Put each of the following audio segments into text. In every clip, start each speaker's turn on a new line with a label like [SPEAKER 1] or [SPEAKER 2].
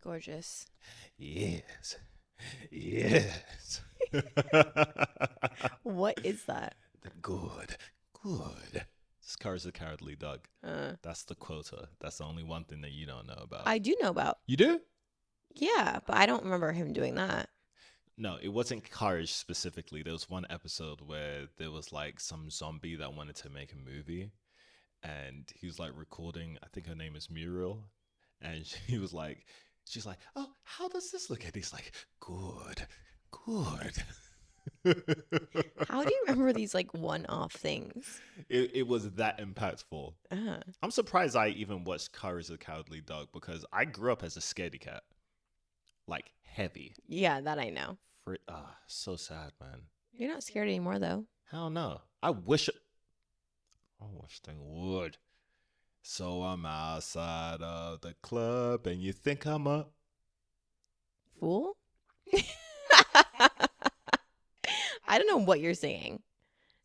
[SPEAKER 1] Gorgeous.
[SPEAKER 2] Yes. Yes.
[SPEAKER 1] What is that?
[SPEAKER 2] The good. Good. This car's a cowardly dog. That's the quota. That's the only one thing that you don't know about.
[SPEAKER 1] I do know about.
[SPEAKER 2] You do?
[SPEAKER 1] Yeah, but I don't remember him doing that.
[SPEAKER 2] No, it wasn't Courage specifically. There was one episode where there was like some zombie that wanted to make a movie, and he was like recording. I think her name is Muriel, and she was like, she's like, "Oh, how does this look?" And he's like, "Good, good."
[SPEAKER 1] How do you remember these like one-off things?
[SPEAKER 2] It was that impactful.
[SPEAKER 1] Uh,
[SPEAKER 2] I'm surprised I even watched Courage the Cowardly Dog because I grew up as a scaredy cat, like heavy.
[SPEAKER 1] yeah, that I know.
[SPEAKER 2] So sad, man.
[SPEAKER 1] You're not scared anymore though.
[SPEAKER 2] Hell no. I wish they would. So I'm outside of the club, and you think I'm a
[SPEAKER 1] Fool? I don't know what you're saying.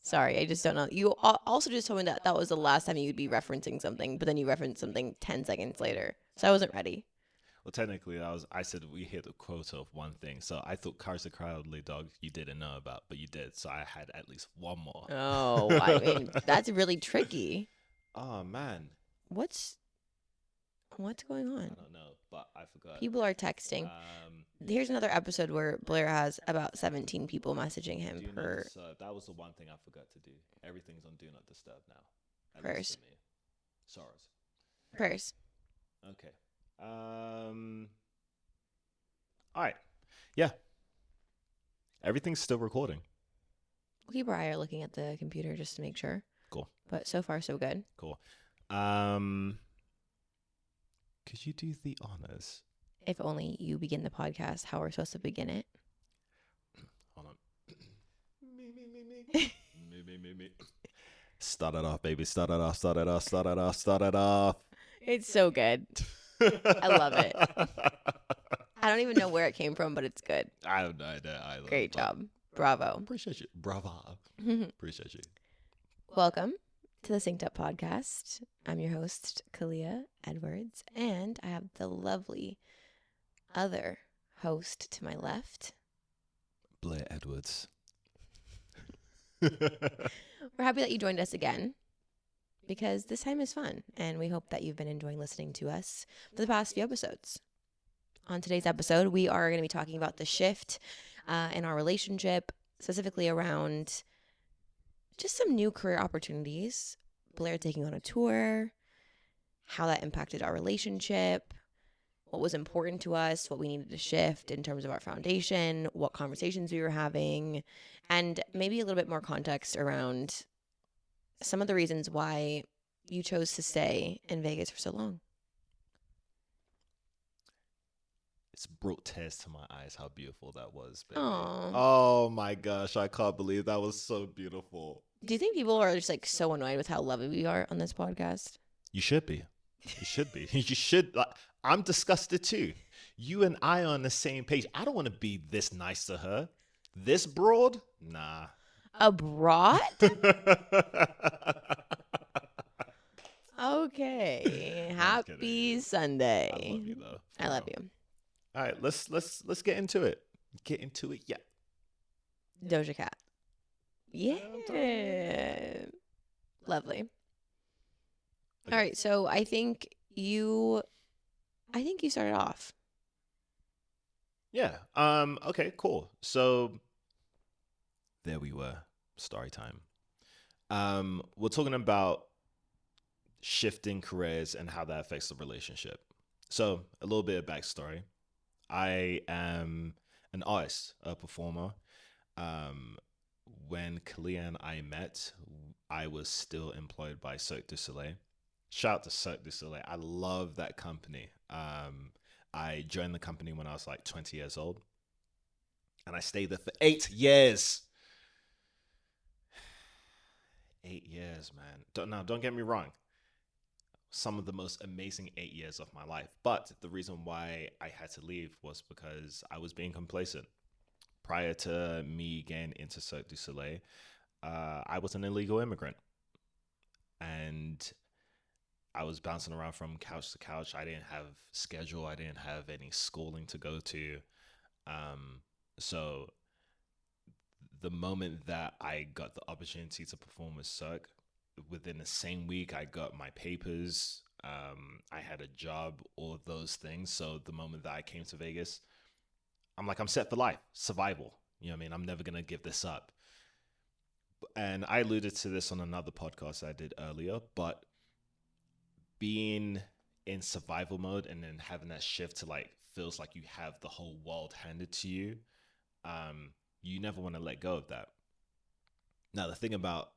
[SPEAKER 1] Sorry, I just don't know. You also just told me that that was the last time you'd be referencing something, but then you referenced something 10 seconds later. So I wasn't ready.
[SPEAKER 2] well, technically, I said we hit the quota of one thing, so I thought Cars the Cowardly Dog you didn't know about, but you did, so I had at least one more.
[SPEAKER 1] Oh, I mean, that's really tricky.
[SPEAKER 2] Oh man,
[SPEAKER 1] What's going
[SPEAKER 2] I
[SPEAKER 1] on?
[SPEAKER 2] don't know, but I forgot.
[SPEAKER 1] People are texting. Here's another episode where Blair has about 17 people messaging him
[SPEAKER 2] Do not
[SPEAKER 1] per
[SPEAKER 2] disturb. That was the one thing I forgot to do. Everything's on Do Not Disturb now, at least
[SPEAKER 1] purse.
[SPEAKER 2] for me. Sorrows.
[SPEAKER 1] Purse.
[SPEAKER 2] Okay. All right. Yeah. Everything's still recording.
[SPEAKER 1] We'll keep our eye looking at the computer just to make sure.
[SPEAKER 2] Cool.
[SPEAKER 1] But so far, so good.
[SPEAKER 2] Cool. Could you do the honors?
[SPEAKER 1] If only you begin the podcast how we're supposed to begin it.
[SPEAKER 2] Hold on. Me. Start it off, baby. Start it off. Start it off. Start it off. Start it off.
[SPEAKER 1] It's so good. I love it. I don't even know where it came from, but it's good.
[SPEAKER 2] I have no idea. I love
[SPEAKER 1] Great
[SPEAKER 2] it.
[SPEAKER 1] job. Bravo.
[SPEAKER 2] Appreciate you. Bravo. Appreciate you.
[SPEAKER 1] Welcome to the Synced Up Podcast. I'm your host, Khalia Edwards, and I have the lovely other host to my left.
[SPEAKER 2] Blair Edwards.
[SPEAKER 1] We're happy that you joined us again because this time is fun, and we hope that you've been enjoying listening to us for the past few episodes. On today's episode, we are going to be talking about the shift in our relationship, specifically around just some new career opportunities, Blair taking on a tour, how that impacted our relationship, what was important to us, what we needed to shift in terms of our foundation, what conversations we were having, and maybe a little bit more context around some of the reasons why you chose to stay in Vegas for so long.
[SPEAKER 2] It's brought tears to my eyes how beautiful that was, baby.
[SPEAKER 1] Aww.
[SPEAKER 2] Oh my gosh, I can't believe that was so beautiful.
[SPEAKER 1] Do you think people are just like so annoyed with how lovely we are on this podcast?
[SPEAKER 2] You should be. You should be. You should. Like, I'm disgusted too. You and I are on the same page. I don't want to be this nice to her. This broad? Nah.
[SPEAKER 1] Abroad? Okay. Happy Sunday.
[SPEAKER 2] I love you though.
[SPEAKER 1] I love you.
[SPEAKER 2] All right, let's get into it. Get into it, yeah.
[SPEAKER 1] Doja Cat. Yeah. Lovely.
[SPEAKER 2] Okay.
[SPEAKER 1] All right, so I think you started off.
[SPEAKER 2] Yeah. Okay, cool. So there we were. Story time. We're talking about shifting careers and how that affects the relationship. So a little bit of backstory. I am an artist, a performer. When Khalia and I met, I was still employed by Cirque du Soleil. Shout out to Cirque du Soleil. I love that company. I joined the company when I was like 20 years old. And I stayed there for 8 years. 8 years, man. Don't get me wrong. Some of the most amazing 8 years of my life. But the reason why I had to leave was because I was being complacent. Prior to me getting into Cirque du Soleil, I was an illegal immigrant. And I was bouncing around from couch to couch. I didn't have schedule. I didn't have any schooling to go to. So the moment that I got the opportunity to perform with Cirque, within the same week, I got my papers. I had a job, all of those things. So the moment that I came to Vegas, I'm like, I'm set for life, survival. You know what I mean? I'm never going to give this up. And I alluded to this on another podcast I did earlier, but being in survival mode and then having that shift to like, feels like you have the whole world handed to you, you never want to let go of that. Now, the thing about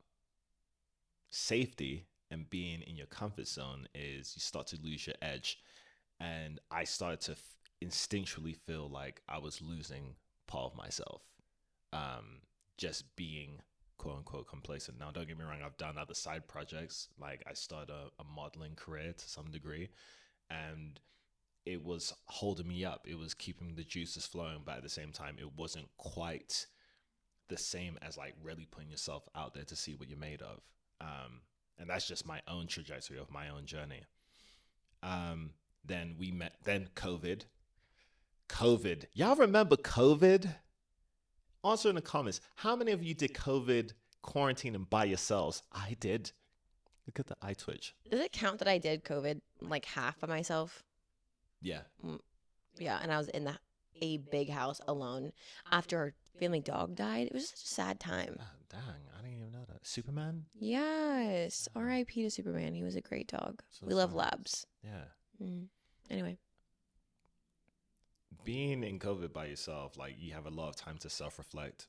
[SPEAKER 2] safety and being in your comfort zone is you start to lose your edge. And I started to instinctually feel like I was losing part of myself, just being quote unquote complacent. Now, don't get me wrong, I've done other side projects. Like I started a modeling career to some degree, and it was holding me up. It was keeping the juices flowing, but at the same time, it wasn't quite the same as like really putting yourself out there to see what you're made of. And that's just my own trajectory of my own journey. Then we met, then COVID. Y'all remember COVID? Also in the comments, how many of you did COVID quarantining by yourselves? I did. Look at the eye twitch.
[SPEAKER 1] Does it count that I did COVID like half by myself?
[SPEAKER 2] Yeah.
[SPEAKER 1] Yeah, and I was in a big house alone after our family dog died. It was such a sad time.
[SPEAKER 2] Oh, dang, I didn't even know that. Superman?
[SPEAKER 1] Yes. R.I.P. to Superman. He was a great dog.
[SPEAKER 2] So
[SPEAKER 1] we love
[SPEAKER 2] sad.
[SPEAKER 1] labs.
[SPEAKER 2] Yeah.
[SPEAKER 1] Anyway.
[SPEAKER 2] Being in COVID by yourself, like you have a lot of time to self-reflect,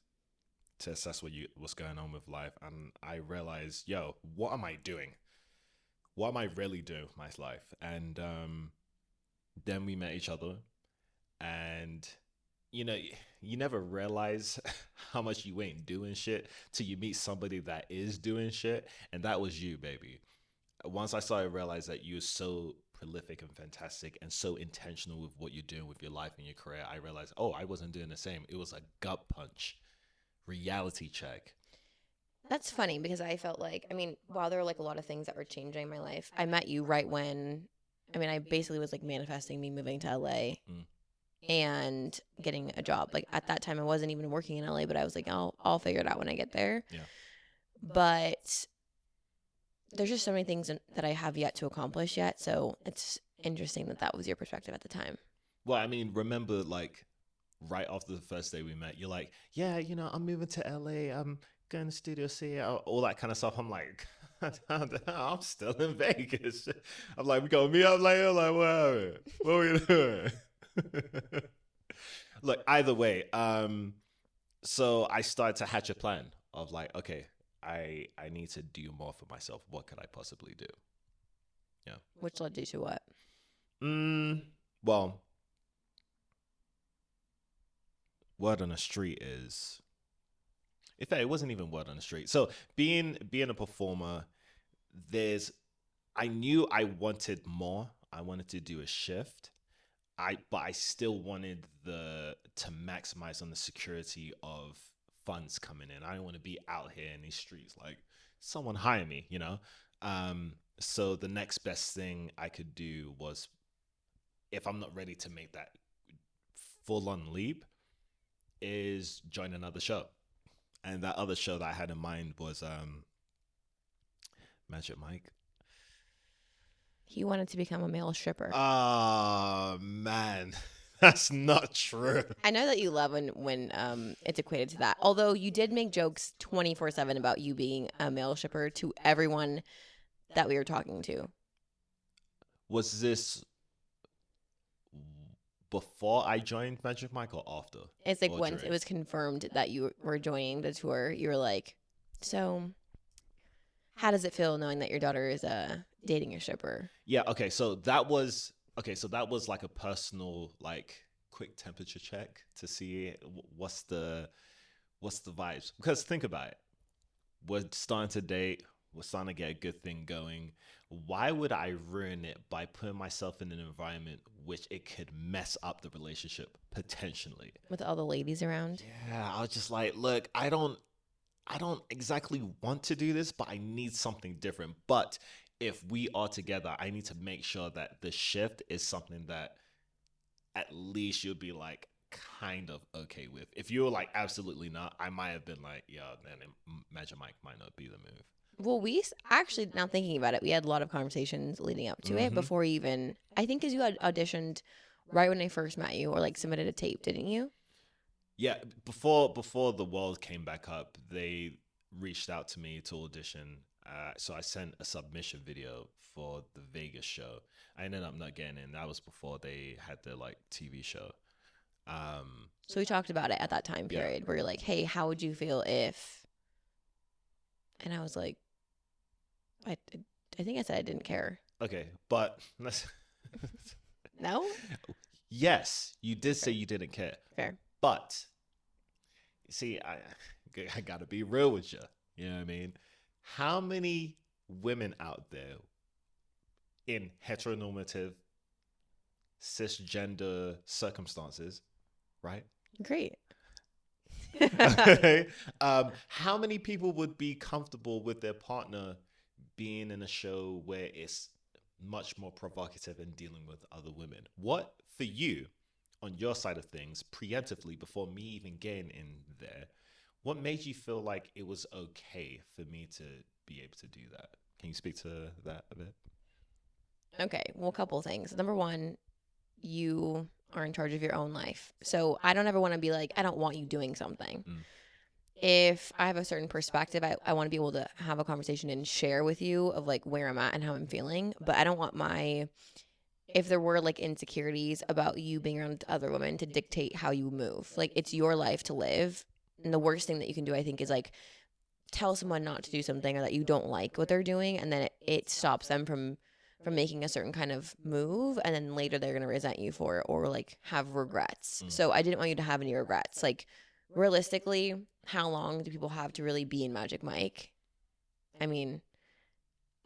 [SPEAKER 2] to assess what's going on with life. And I realized, yo, what am I doing? What am I really doing with my life? And then we met each other, and you know, you never realize how much you ain't doing shit till you meet somebody that is doing shit, and that was you, baby. Once I started to realize that you're so prolific and fantastic and so intentional with what you're doing with your life and your career, I realized, oh, I wasn't doing the same. It was a gut punch, reality check.
[SPEAKER 1] That's funny because I felt like, I mean, while there were like a lot of things that were changing in my life, I met you right when, I mean, I basically was like manifesting me moving to LA and getting a job. Like at that time, I wasn't even working in LA, but I was like, I'll figure it out when I get there.
[SPEAKER 2] Yeah.
[SPEAKER 1] But there's just so many things that I have yet to accomplish yet. So it's interesting that that was your perspective at the time.
[SPEAKER 2] Well, I mean, remember, like, right after the first day we met, you're like, yeah, you know, I'm moving to LA. I'm going to Studio C, all that kind of stuff. I'm like, I'm still in Vegas. I'm like, we gonna meet up later? Like, what are we doing? Look, either way, so I started to hatch a plan of like, okay, I need to do more for myself. What could I possibly do? Yeah.
[SPEAKER 1] Which led you to what?
[SPEAKER 2] Well, word on the street is, in fact, it wasn't even word on the street. So being a performer, I knew I wanted more. I wanted to do a shift. But I still wanted to maximize on the security of funds coming in. I don't want to be out here in these streets like someone hire me, you know? So the next best thing I could do was, if I'm not ready to make that full on leap, is join another show. And that other show that I had in mind was Magic Mike.
[SPEAKER 1] He wanted to become a male stripper.
[SPEAKER 2] Oh, man. That's not true.
[SPEAKER 1] I know that you love when it's equated to that. Although you did make jokes 24/7 about you being a male stripper to everyone that we were talking to.
[SPEAKER 2] Was this before I joined Magic Mike or after?
[SPEAKER 1] It's like once it was confirmed that you were joining the tour, you were like, so how does it feel knowing that your daughter is dating a stripper?
[SPEAKER 2] Yeah, okay, so that was like a personal, like, quick temperature check to see what's the vibes. Because think about it. We're starting to date, we're starting to get a good thing going. Why would I ruin it by putting myself in an environment which it could mess up the relationship potentially?
[SPEAKER 1] With all the ladies around?
[SPEAKER 2] Yeah, I was just like, look, I don't exactly want to do this, but I need something different. But if we are together, I need to make sure that the shift is something that at least you'll be like kind of okay with. If you're like absolutely not, I might have been like, yeah, then Magic Mike might not be the move.
[SPEAKER 1] Well, actually, now thinking about it, we had a lot of conversations leading up to it
[SPEAKER 2] Mm-hmm.
[SPEAKER 1] before even, I think, because you had auditioned right when I first met you or like submitted a tape, didn't you?
[SPEAKER 2] Yeah, before the world came back up, they reached out to me to audition. So I sent a submission video for the Vegas show. I ended up not getting in. That was before they had their like TV show. Um,
[SPEAKER 1] So we talked about it at that time
[SPEAKER 2] yeah.
[SPEAKER 1] period where you're like, hey, how would you feel if, and I was like, I, I think I said I didn't care.
[SPEAKER 2] Okay, but let's.
[SPEAKER 1] No?
[SPEAKER 2] Yes, you did say
[SPEAKER 1] Fair.
[SPEAKER 2] you didn't care,
[SPEAKER 1] Fair.
[SPEAKER 2] but see, I gotta be real with you. You know what I mean? How many women out there in heteronormative cisgender circumstances, right?
[SPEAKER 1] Great.
[SPEAKER 2] Okay. How many people would be comfortable with their partner being in a show where it's much more provocative and dealing with other women? What for you, on your side of things, preemptively before me even getting in there, what made you feel like it was okay for me to be able to do that? Can you speak to that a bit?
[SPEAKER 1] Okay. Well, a couple things. Number one, you are in charge of your own life. So I don't ever want to be like, I don't want you doing something.
[SPEAKER 2] Mm.
[SPEAKER 1] If I have a certain perspective, I want to be able to have a conversation and share with you of like where I'm at and how I'm feeling. But I don't want if there were like insecurities about you being around other women to dictate how you move. Like it's your life to live. And the worst thing that you can do, I think, is like tell someone not to do something or that you don't like what they're doing. And then it stops them from making a certain kind of move, and then later they're going to resent you for it or like have regrets.
[SPEAKER 2] Mm.
[SPEAKER 1] So I didn't want you to have any regrets. Like realistically, how long do people have to really be in Magic Mike? I mean,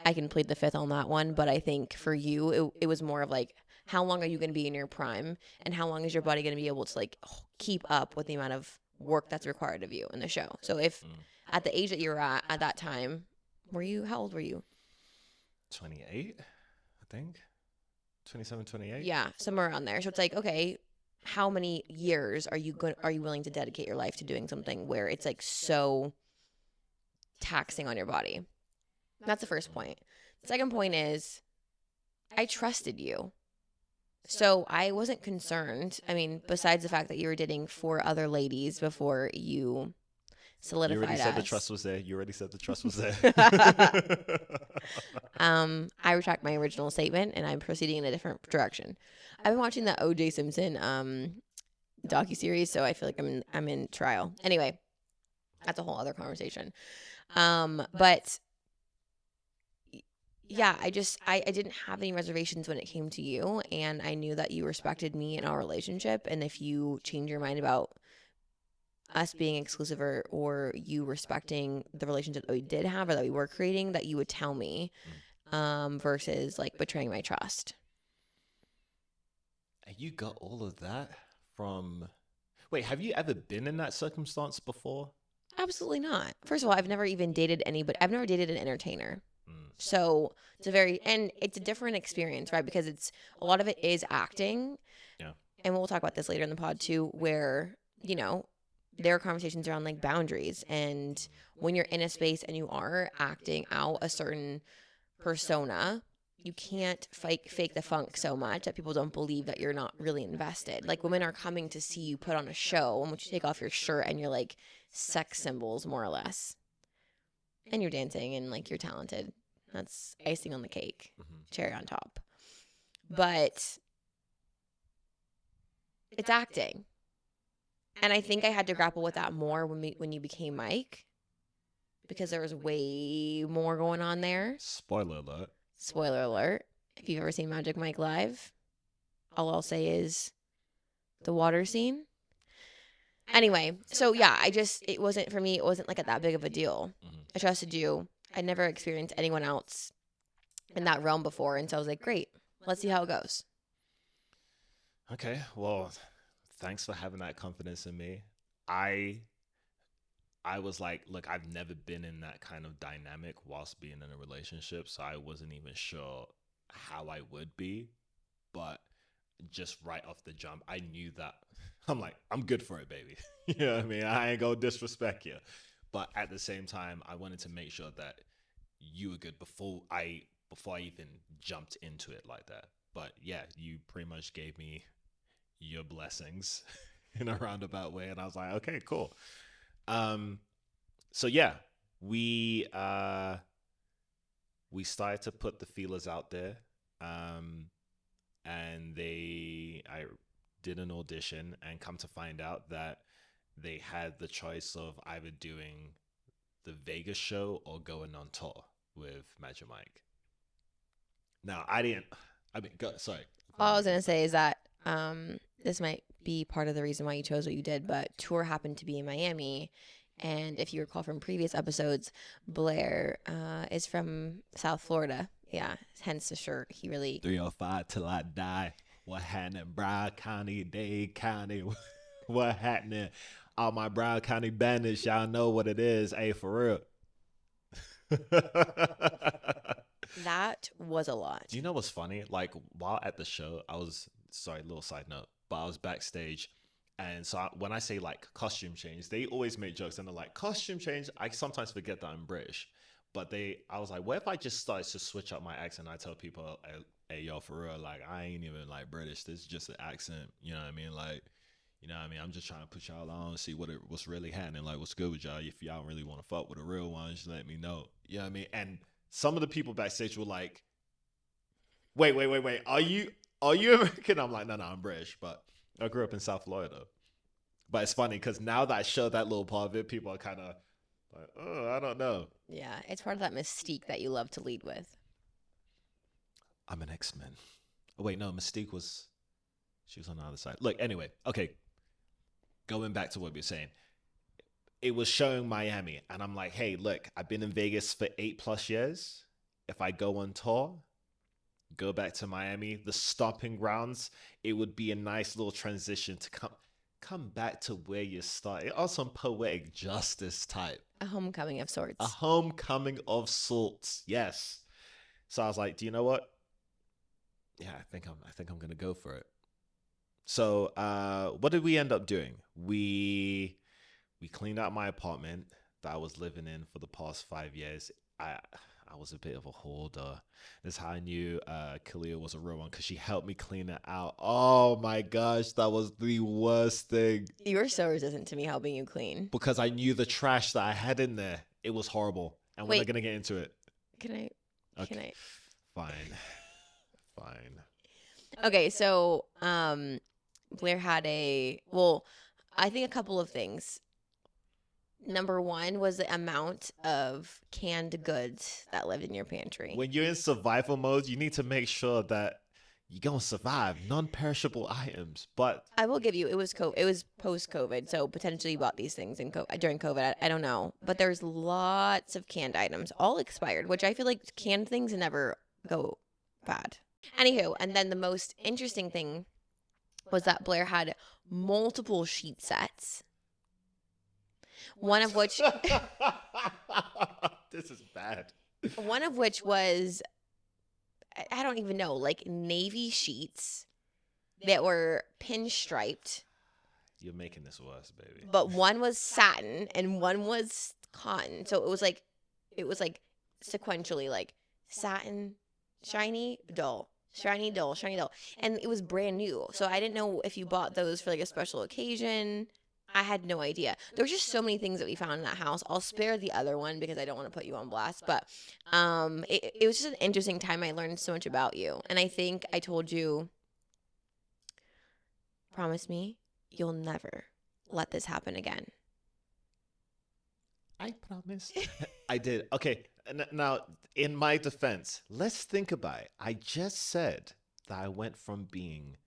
[SPEAKER 1] I can plead the fifth on that one, but I think for you it was more of like how long are you going to be in your prime, and how long is your body going to be able to like keep up with the amount of work that's required of you in the show. So if
[SPEAKER 2] Mm.
[SPEAKER 1] at the age that you're at that time, how old were you?
[SPEAKER 2] 28, I think. 27, 28.
[SPEAKER 1] Yeah, somewhere around there. So it's like, okay, how many years are you willing to dedicate your life to doing something where it's like so taxing on your body? That's the first point. The second point is I trusted you. So I wasn't concerned. I mean, besides the fact that you were dating 4 other ladies before you
[SPEAKER 2] You
[SPEAKER 1] solidified
[SPEAKER 2] already said the
[SPEAKER 1] us.
[SPEAKER 2] trust was there. You already said the trust was there.
[SPEAKER 1] I retract my original statement and I'm proceeding in a different direction. I've been watching the O.J. Simpson docuseries, so I feel like I'm in trial. Anyway, that's a whole other conversation. But yeah, I didn't have any reservations when it came to you, and I knew that you respected me in our relationship, and if you change your mind about us being exclusive or you respecting the relationship that we did have or that we were creating, that you would tell me versus like betraying my trust.
[SPEAKER 2] And you got all of that from. Wait, have you ever been in that circumstance before?
[SPEAKER 1] Absolutely not. First of all, I've never even dated anybody. I've never dated an entertainer.
[SPEAKER 2] Mm.
[SPEAKER 1] So and it's a different experience, right? Because a lot of it is acting.
[SPEAKER 2] Yeah.
[SPEAKER 1] And we'll talk about this later in the pod too, where, there are conversations around like boundaries. And when you're in a space and you are acting out a certain persona, you can't fake the funk so much that people don't believe that you're not really invested. Like women are coming to see you put on a show, and once you take off your shirt and you're like sex symbols, more or less. And you're dancing and like you're talented. That's icing on the cake, cherry on top. But it's acting. And I think I had to grapple with that more when you became Mike, because there was way more going on there.
[SPEAKER 2] Spoiler alert.
[SPEAKER 1] Spoiler alert. If you've ever seen Magic Mike live, all I'll say is the water scene. Anyway, so yeah, it wasn't for me, it wasn't like that big of a deal. I trusted you. I'd never experienced anyone else in that realm before. And so I was like, great, let's see how it goes.
[SPEAKER 2] Okay, well, thanks for having that confidence in me. I I was like, look, I've never been in that kind of dynamic whilst being in a relationship, so I wasn't even sure how I would be. But just right off the jump, I knew that I'm like, I'm good for it, baby. You know what I mean? I ain't gonna disrespect you. But at the same time, I wanted to make sure that you were good before I even jumped into it like that. But yeah, you pretty much gave me your blessings in a roundabout way, and I was like, okay, cool. Um, so yeah, we uh we started to put the feelers out there. Um, and I did an audition and come to find out that they had the choice of either doing the Vegas show or going on tour with Magic Mike. Now, I didn't. I mean, sorry.
[SPEAKER 1] All I was gonna say is that this might be part of the reason why you chose what you did, but tour happened to be in Miami, and if you recall from previous episodes, Blair is from South Florida. Yeah, hence the shirt. He really
[SPEAKER 2] 305 till I die. What happening, Broward County, Dade County? What happening? All my Broward County bandits, y'all know what it is. Hey, for real.
[SPEAKER 1] that was a lot.
[SPEAKER 2] Do you know what's funny? Like while at the show, I was sorry, little side note, but I was backstage, and so when I say like costume change, they always make jokes, and they're like costume change. I sometimes forget that I'm British, but I was like, what if I just started to switch up my accent? I tell people, hey, yo, for real, like I ain't even like British. This is just an accent. You know what I mean? Like, you know what I mean? I'm just trying to put y'all on and see what's really happening. Like, what's good with y'all? If y'all really want to fuck with a real one, just let me know. You know what I mean? And some of the people backstage were like, wait. Are you American? I'm like, no, I'm British, but I grew up in South Florida. But it's funny because now that I show that little part of it, people are kind of like, oh, I don't know.
[SPEAKER 1] Yeah, it's part of that mystique that you love to lead with.
[SPEAKER 2] I'm an X-Men. Oh, wait, no, Mystique she was on the other side. Look, anyway, okay, going back to what we were saying, it was showing Miami, and I'm like, hey, look, I've been in Vegas for 8+ years. If I go on tour, go back to Miami, the stomping grounds, it would be a nice little transition to come back to where you started. Also, poetic justice type.
[SPEAKER 1] A homecoming of sorts.
[SPEAKER 2] A homecoming of sorts. Yes. So I was like, do you know what? Yeah, I think I'm gonna go for it. So what did we end up doing? We cleaned out my apartment that I was living in for the past 5 years. I was a bit of a hoarder. That's how I knew Khalia was a real one, because she helped me clean it out. Oh my gosh, that was the worst thing.
[SPEAKER 1] You were so resistant to me helping you clean.
[SPEAKER 2] Because I knew the trash that I had in there. It was horrible. And we're not going to get into it.
[SPEAKER 1] Can I?
[SPEAKER 2] Okay.
[SPEAKER 1] Can I?
[SPEAKER 2] Fine.
[SPEAKER 1] Okay, so Blair had I think a couple of things. Number one was the amount of canned goods that lived in your pantry.
[SPEAKER 2] When you're in survival mode, you need to make sure that you're going to survive non-perishable items. But
[SPEAKER 1] I will give you, it was post-COVID, so potentially you bought these things during COVID. I don't know. But there's lots of canned items, all expired, which I feel like canned things never go bad. Anywho, and then the most interesting thing was that Blair had multiple sheet sets. One of which
[SPEAKER 2] this is bad.
[SPEAKER 1] One of which was, I don't even know, like navy sheets that were pinstriped.
[SPEAKER 2] You're making this worse, baby.
[SPEAKER 1] But one was satin and one was cotton. So it was like sequentially like satin, shiny, dull, shiny, dull, shiny, dull. And it was brand new. So I didn't know if you bought those for like a special occasion. I had no idea. There were just so many things that we found in that house. I'll spare the other one because I don't want to put you on blast. But it was just an interesting time. I learned so much about you. And I think I told you, promise me, you'll never let this happen again.
[SPEAKER 2] I promise. I did. Okay. Now, in my defense, let's think about it. I just said that I went from being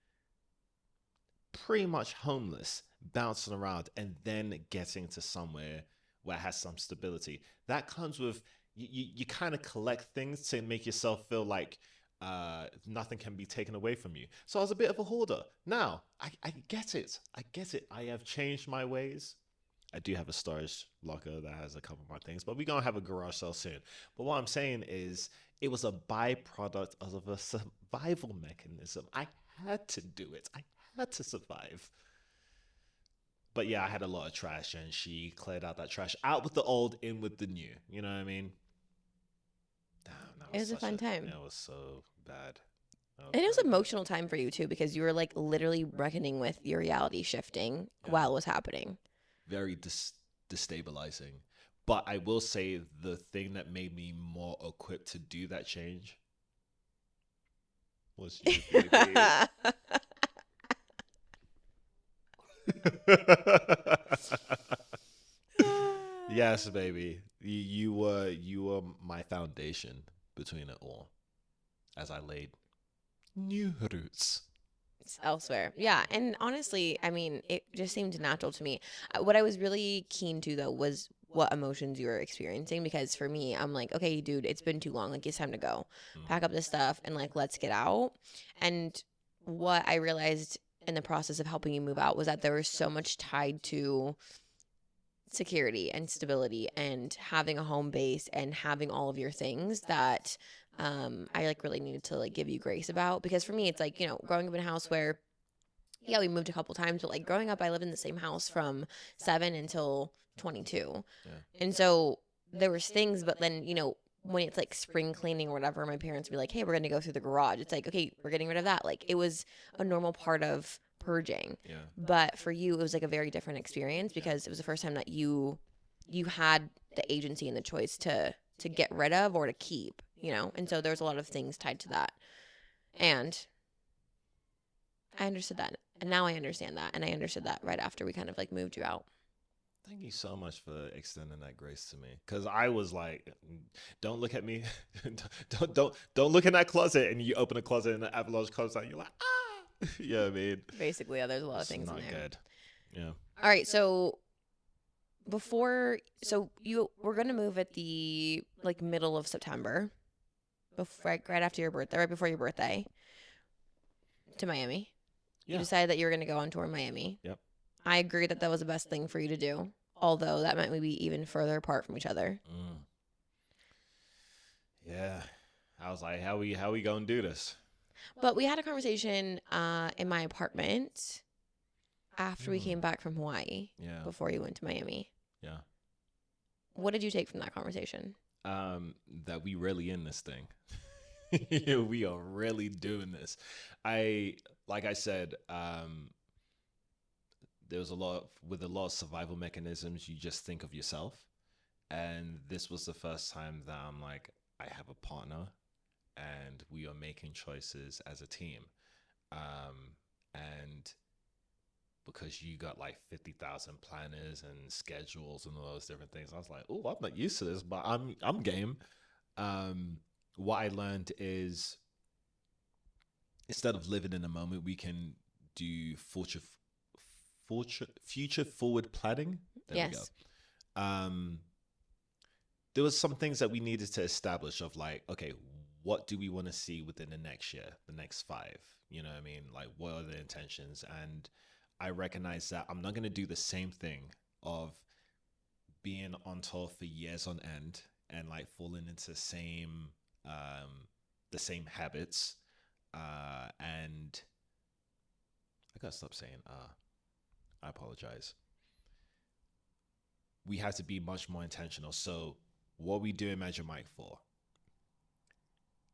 [SPEAKER 2] pretty much homeless, bouncing around, and then getting to somewhere where it has some stability. That comes with you kind of collect things to make yourself feel like nothing can be taken away from you. So I was a bit of a hoarder. Now I get it. I have changed my ways. I do have a storage locker that has a couple of my things, but we're gonna have a garage sale soon. But what I'm saying is, it was a byproduct of a survival mechanism. I had to do it. I had to survive. But yeah, I had a lot of trash, and she cleared out that trash, out with the old, in with the new. You know what I mean? Damn, that
[SPEAKER 1] It
[SPEAKER 2] was
[SPEAKER 1] was a
[SPEAKER 2] such
[SPEAKER 1] fun
[SPEAKER 2] a.
[SPEAKER 1] time.
[SPEAKER 2] It was so bad. That was
[SPEAKER 1] And it was
[SPEAKER 2] very
[SPEAKER 1] an
[SPEAKER 2] bad.
[SPEAKER 1] emotional time for you too, because you were like literally reckoning with your reality shifting
[SPEAKER 2] Yeah,
[SPEAKER 1] while it was happening.
[SPEAKER 2] very destabilizing. But I will say the thing that made me more equipped to do that change was you, baby. Yes, baby. You were my foundation between it all as I laid new roots.
[SPEAKER 1] It's elsewhere. Yeah. And honestly, I mean, it just seemed natural to me. What I was really keen to, though, was what emotions you were experiencing. Because for me, I'm like, okay, dude, it's been too long. Like, it's time to go. Pack up this stuff and, like, let's get out. And what I realized in the process of helping you move out was that there was so much tied to security and stability and having a home base and having all of your things that I like really needed to like give you grace about. Because for me it's like, you know, growing up in a house where yeah, we moved a couple times, but like growing up I lived in the same house from 7 until 22.
[SPEAKER 2] Yeah.
[SPEAKER 1] And so there was things, but then, you know, when it's like spring cleaning or whatever, my parents would be like, hey, we're going to go through the garage. It's like, okay, we're getting rid of that. Like it was a normal part of purging.
[SPEAKER 2] Yeah.
[SPEAKER 1] But for you, it was like a very different experience because it was the first time that you had the agency and the choice to get rid of or to keep, you know? And so there's a lot of things tied to that. And I understood that. And now I understand that. And I understood that right after we kind of like moved you out.
[SPEAKER 2] Thank you so much for extending that grace to me. Cause I was like, don't look at me. Don't look in that closet. And you open a closet and the avalanche comes out. You're like, ah. You know what I mean?
[SPEAKER 1] Basically, yeah, there's a lot of
[SPEAKER 2] It's
[SPEAKER 1] things in
[SPEAKER 2] not
[SPEAKER 1] there.
[SPEAKER 2] good. Yeah.
[SPEAKER 1] All right, so so you we're gonna move at the like middle of September, before right after your birthday, right before your birthday, to Miami. You
[SPEAKER 2] Yeah.
[SPEAKER 1] decided that you were gonna go on tour in Miami.
[SPEAKER 2] Yep.
[SPEAKER 1] I agree that that was the best thing for you to do, although that meant we'd be even further apart from each other.
[SPEAKER 2] Mm. Yeah. I was like, how we gonna do this?
[SPEAKER 1] But we had a conversation in my apartment after we came back from Hawaii,
[SPEAKER 2] Yeah.
[SPEAKER 1] before you went to Miami.
[SPEAKER 2] Yeah.
[SPEAKER 1] What did you take from that conversation?
[SPEAKER 2] That we really in this thing. Yeah, we are really doing this. Like I said, there was a lot of survival mechanisms. You just think of yourself, and this was the first time that I'm like, I have a partner, and we are making choices as a team. And because you got like 50,000 planners and schedules and all those different things, I was like, oh, I'm not used to this, but I'm game. What I learned is, instead of living in the moment, we can do future forward planning. There we
[SPEAKER 1] Yes.
[SPEAKER 2] go. There was some things that we needed to establish of like, okay, what do we want to see within the next year, the next 5? You know what I mean? Like, what are the intentions? And I recognize that I'm not going to do the same thing of being on tour for years on end and like falling into the same habits. And I gotta stop saying I apologize. We have to be much more intentional. So what we do Imagine Mike for?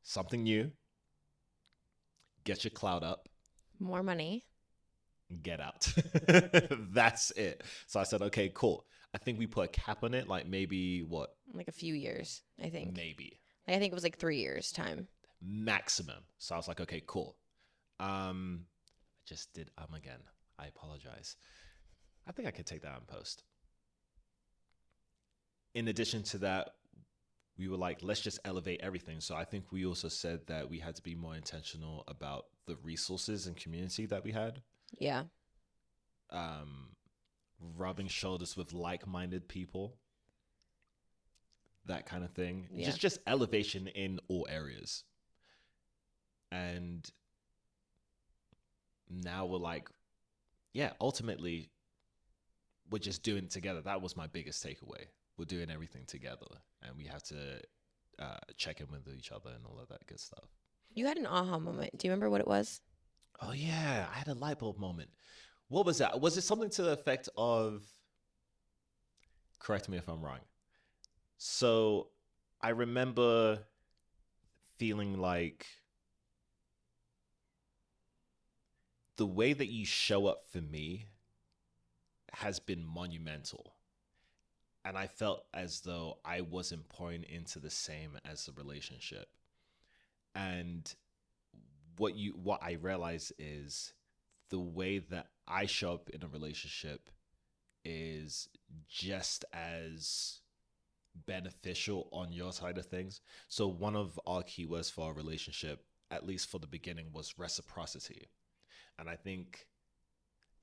[SPEAKER 2] Something new, get your cloud up,
[SPEAKER 1] More money.
[SPEAKER 2] get out. That's it. So I said, okay, cool. I think we put a cap on it, like maybe what?
[SPEAKER 1] Like a few years, I think.
[SPEAKER 2] Maybe.
[SPEAKER 1] Like, I think it was like 3 years time.
[SPEAKER 2] Maximum. So I was like, okay, cool. I just did again. I apologize. I think I could take that on post. In addition to that, we were like, let's just elevate everything. So I think we also said that we had to be more intentional about the resources and community that we had.
[SPEAKER 1] Yeah.
[SPEAKER 2] Rubbing shoulders with like-minded people, that kind of thing.
[SPEAKER 1] Yeah.
[SPEAKER 2] Just elevation in all areas. And now we're like, yeah, ultimately we're just doing it together. That was my biggest takeaway. We're doing everything together, and we have to check in with each other and all of that good stuff.
[SPEAKER 1] You had an aha moment. Do you remember what it was?
[SPEAKER 2] Oh yeah, I had a light bulb moment. What was that? Was it something to the effect of? Correct me if I'm wrong. So I remember feeling like the way that you show up for me has been monumental. And I felt as though I wasn't pouring into the same as the relationship. And what I realized is the way that I show up in a relationship is just as beneficial on your side of things. So one of our keywords for our relationship, at least for the beginning, was reciprocity. And I think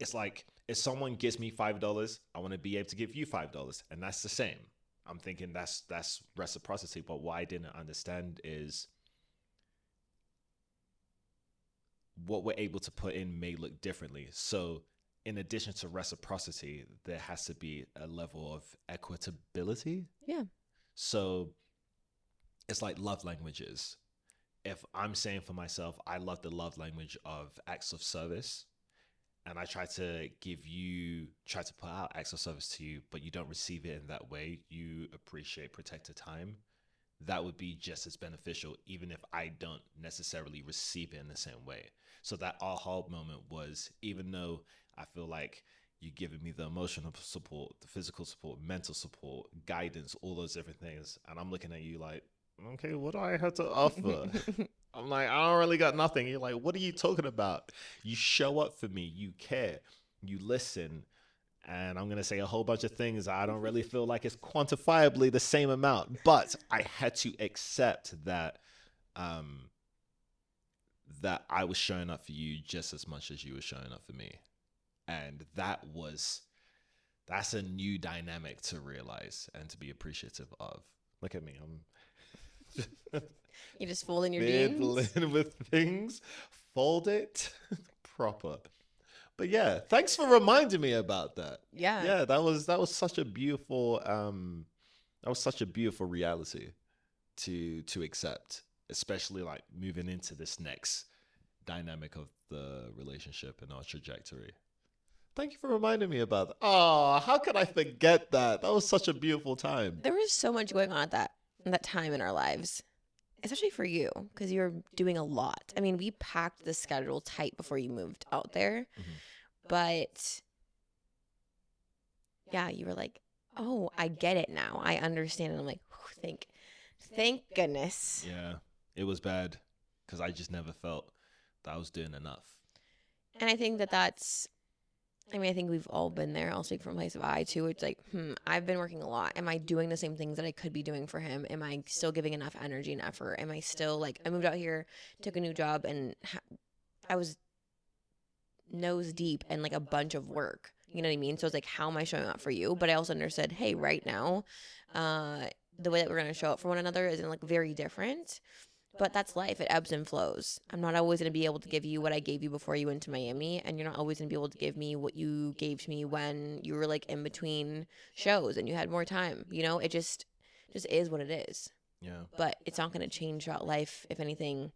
[SPEAKER 2] it's like if someone gives me $5, I want to be able to give you $5, and that's the same. I'm thinking that's reciprocity. But what I didn't understand is what we're able to put in may look differently. So in addition to reciprocity, there has to be a level of equitability.
[SPEAKER 1] Yeah.
[SPEAKER 2] So it's like love languages. If I'm saying for myself, I love the love language of acts of service, and I try to put out acts of service to you, but you don't receive it in that way, you appreciate protected time, that would be just as beneficial, even if I don't necessarily receive it in the same way. So that aha moment was, even though I feel like you're giving me the emotional support, the physical support, mental support, guidance, all those different things, and I'm looking at you like, okay, what do I have to offer? I'm like, I don't really got nothing. You're like, what are you talking about? You show up for me. You care. You listen. And I'm going to say a whole bunch of things I don't really feel like it's quantifiably the same amount. But I had to accept that that I was showing up for you just as much as you were showing up for me. And that's a new dynamic to realize and to be appreciative of. Look at me. I'm
[SPEAKER 1] You just folding your jeans?
[SPEAKER 2] fiddling with things. Fold it proper. But yeah, thanks for reminding me about that.
[SPEAKER 1] Yeah.
[SPEAKER 2] Yeah, that was such a beautiful reality to accept, especially like moving into this next dynamic of the relationship and our trajectory. Thank you for reminding me about that. Oh, how could I forget that? That was such a beautiful time.
[SPEAKER 1] There was so much going on at that time in our lives, especially for you, because you were doing a lot. I mean, we packed the schedule tight before you moved out there.
[SPEAKER 2] Mm-hmm.
[SPEAKER 1] But yeah, you were like, oh, I get it now. I understand. And I'm like, thank goodness.
[SPEAKER 2] Yeah, it was bad because I just never felt that I was doing enough.
[SPEAKER 1] And I think I think we've all been there. I'll speak from a place of I too. It's like, I've been working a lot. Am I doing the same things that I could be doing for him? Am I still giving enough energy and effort? Am I still like, I moved out here, took a new job, and I was nose deep in like a bunch of work. You know what I mean? So it's like, how am I showing up for you? But I also understood, hey, right now, the way that we're going to show up for one another isn't like very different. But that's life. It ebbs and flows. I'm not always going to be able to give you what I gave you before you went to Miami. And you're not always going to be able to give me what you gave to me when you were like in between shows and you had more time. You know, it just is what it is.
[SPEAKER 2] Yeah.
[SPEAKER 1] But it's not going to change throughout life. If anything,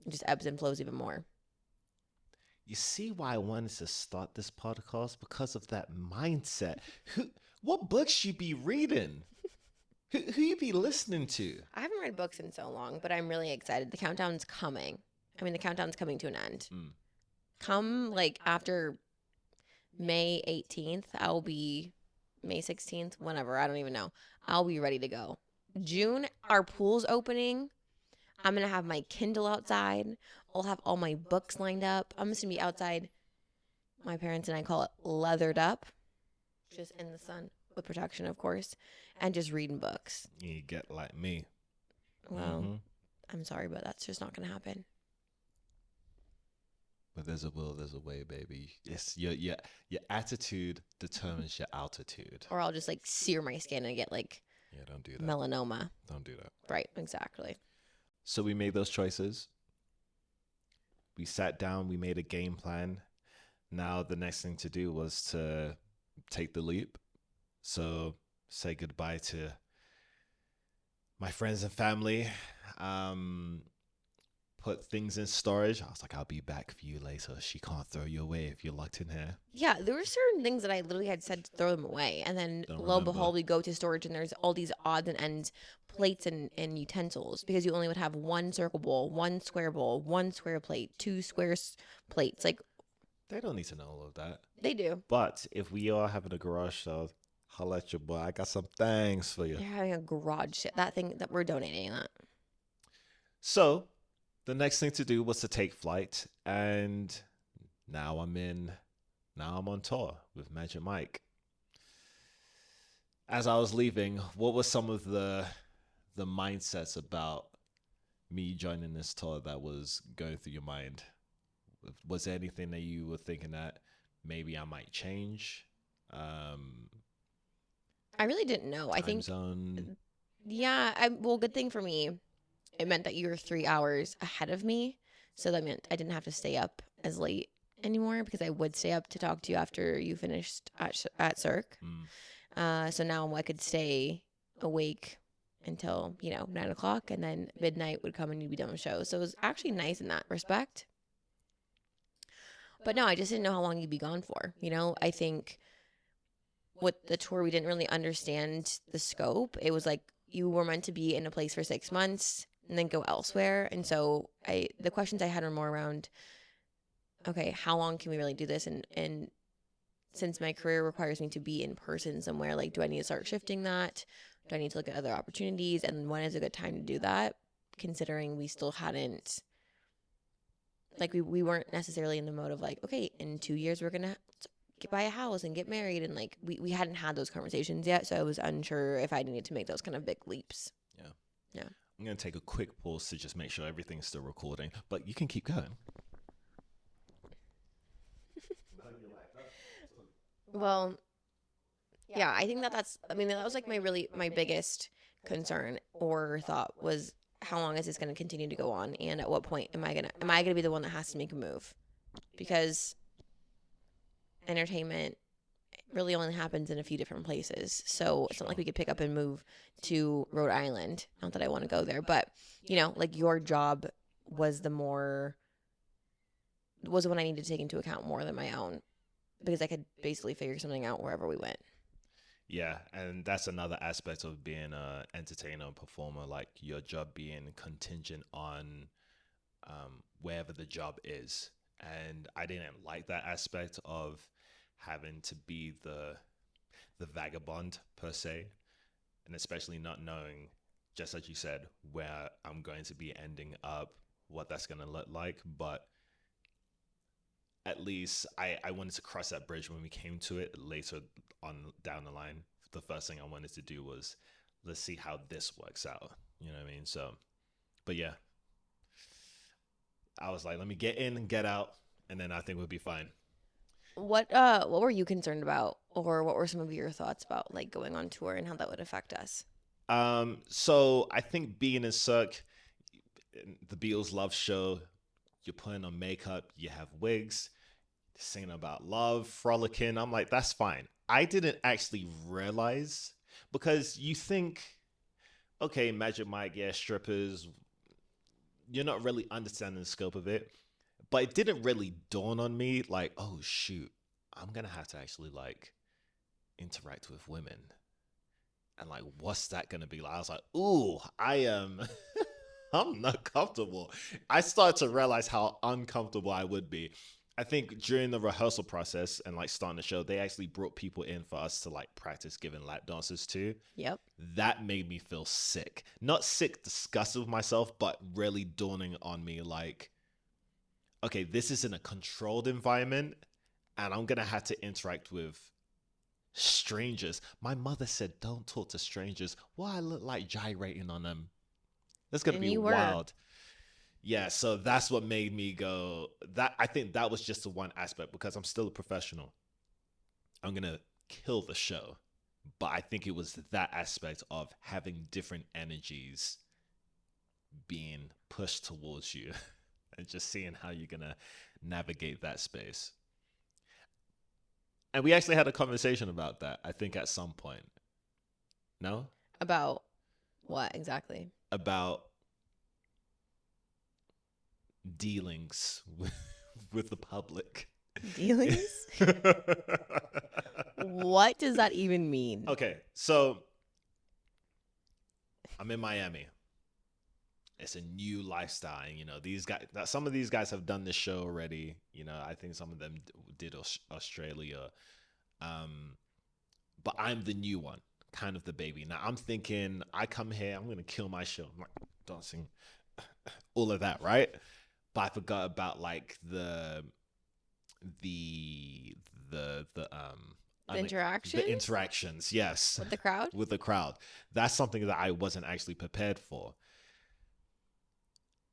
[SPEAKER 1] it just ebbs and flows even more.
[SPEAKER 2] You see why I wanted to start this podcast? Because of that mindset. What books you be reading? Who you be listening to?
[SPEAKER 1] I haven't read books in so long, but I'm really excited. The countdown's coming. I mean, the countdown's coming to an end. Come like after May 18th, May 16th, whenever, I don't even know. I'll be ready to go. June, our pool's opening. I'm going to have my Kindle outside. I'll have all my books lined up. I'm just going to be outside. My parents and I call it leathered up. Just in the sun with protection, of course. And just reading books.
[SPEAKER 2] You get like me.
[SPEAKER 1] Well, I'm sorry, but that's just not going to happen.
[SPEAKER 2] But there's a will, there's a way, baby. Yes, your attitude determines your altitude.
[SPEAKER 1] Or I'll just like sear my skin and get like
[SPEAKER 2] don't do that.
[SPEAKER 1] Melanoma.
[SPEAKER 2] Don't do that.
[SPEAKER 1] Right, exactly.
[SPEAKER 2] So we made those choices. We sat down, we made a game plan. Now the next thing to do was to take the leap. So say goodbye to my friends and family. Um, put things in storage. I was like, I'll be back for you later. She can't throw you away if you're locked in here.
[SPEAKER 1] Yeah, there were certain things that I literally had said to throw them away. And then
[SPEAKER 2] Don't
[SPEAKER 1] lo and
[SPEAKER 2] remember.
[SPEAKER 1] behold, we go to storage and there's all these odds and ends plates and utensils because you only would have one circle bowl, one square plate, two square plates. Like,
[SPEAKER 2] They don't need to know all of that.
[SPEAKER 1] they do.
[SPEAKER 2] But if we are having a garage sale, holla at your boy. I got some things for you.
[SPEAKER 1] They're having a garage shit. That thing that we're donating that.
[SPEAKER 2] So the next thing to do was to take flight, and now I'm on tour with Magic Mike. As I was leaving, what were some of the mindsets about me joining this tour that was going through your mind? Was there anything that you were thinking that maybe I might change?
[SPEAKER 1] I really didn't know. I
[SPEAKER 2] Time
[SPEAKER 1] think,
[SPEAKER 2] zone.
[SPEAKER 1] yeah, well, good thing for me, it meant that you were 3 hours ahead of me. So that meant I didn't have to stay up as late anymore because I would stay up to talk to you after you finished at Cirque. So now I could stay awake until, 9 o'clock, and then midnight would come and you'd be done with shows. So it was actually nice in that respect. But no, I just didn't know how long you'd be gone for. I think with the tour, we didn't really understand the scope. It was like you were meant to be in a place for 6 months and then go elsewhere. And so the questions I had were more around, okay, how long can we really do this? And since my career requires me to be in person somewhere, like, do I need to start shifting that? Do I need to look at other opportunities? And when is a good time to do that? Considering we still hadn't, like, we weren't necessarily in the mode of like, okay, in 2 years, we're going to buy a house and get married. And like, we hadn't had those conversations yet. So I was unsure if I needed to make those kind of big leaps. Yeah.
[SPEAKER 2] I'm going to take a quick pause to just make sure everything's still recording, but you can keep going.
[SPEAKER 1] Well, yeah, I think that was like my biggest concern or thought was, how long is this going to continue to go on? And at what point am I going to be the one that has to make a move? Because entertainment really only happens in a few different places. So it's not like we could pick up and move to Rhode Island. Not that I want to go there, but like, your job was the one I needed to take into account more than my own, because I could basically figure something out wherever we went.
[SPEAKER 2] Yeah, and that's another aspect of being an entertainer and performer, like your job being contingent on wherever the job is. And I didn't like that aspect of having to be the vagabond per se, and especially not knowing, just as you said, where I'm going to be ending up, what that's going to look like. But at least I wanted to cross that bridge when we came to it later on down the line. The first thing I wanted to do was, let's see how this works out. You know what I mean? So, but yeah, I was like, let me get in and get out, and then I think we'll be fine.
[SPEAKER 1] What were you concerned about, or what were some of your thoughts about, like, going on tour and how that would affect us?
[SPEAKER 2] So I think being in Cirque, the Beatles Love Show, you're putting on makeup, you have wigs, singing about love, frolicking. I'm like, that's fine. I didn't actually realize, because you think, okay, Magic Mike, yeah, strippers, you're not really understanding the scope of it. But it didn't really dawn on me, like, oh shoot, I'm gonna have to actually like interact with women. And like, what's that gonna be like? I was like, ooh, I am I'm not comfortable. I started to realize how uncomfortable I would be. I think during the rehearsal process and like starting the show, they actually brought people in for us to like practice giving lap dances too.
[SPEAKER 1] Yep.
[SPEAKER 2] That made me feel sick. Not sick, disgusted with myself, but really dawning on me like, okay, this is in a controlled environment and I'm going to have to interact with strangers. My mother said, don't talk to strangers. Well, I look like gyrating on them. That's going to be wild. Yeah, so that's what made me go, that I think that was just the one aspect, because I'm still a professional. I'm going to kill the show. But I think it was that aspect of having different energies being pushed towards you and just seeing how you're going to navigate that space. And we actually had a conversation about that, I think, at some point. No?
[SPEAKER 1] About what exactly?
[SPEAKER 2] About dealings with the public.
[SPEAKER 1] Dealings? What does that even mean?
[SPEAKER 2] Okay, so I'm in Miami. It's a new lifestyle. And, these guys, some of these guys have done this show already. I think some of them did Australia. But I'm the new one, kind of the baby. Now I'm thinking, I come here, I'm going to kill my show. I'm like dancing, all of that, right? But I forgot about like the
[SPEAKER 1] interactions?
[SPEAKER 2] The interactions, yes.
[SPEAKER 1] With the crowd?
[SPEAKER 2] With the crowd. That's something that I wasn't actually prepared for.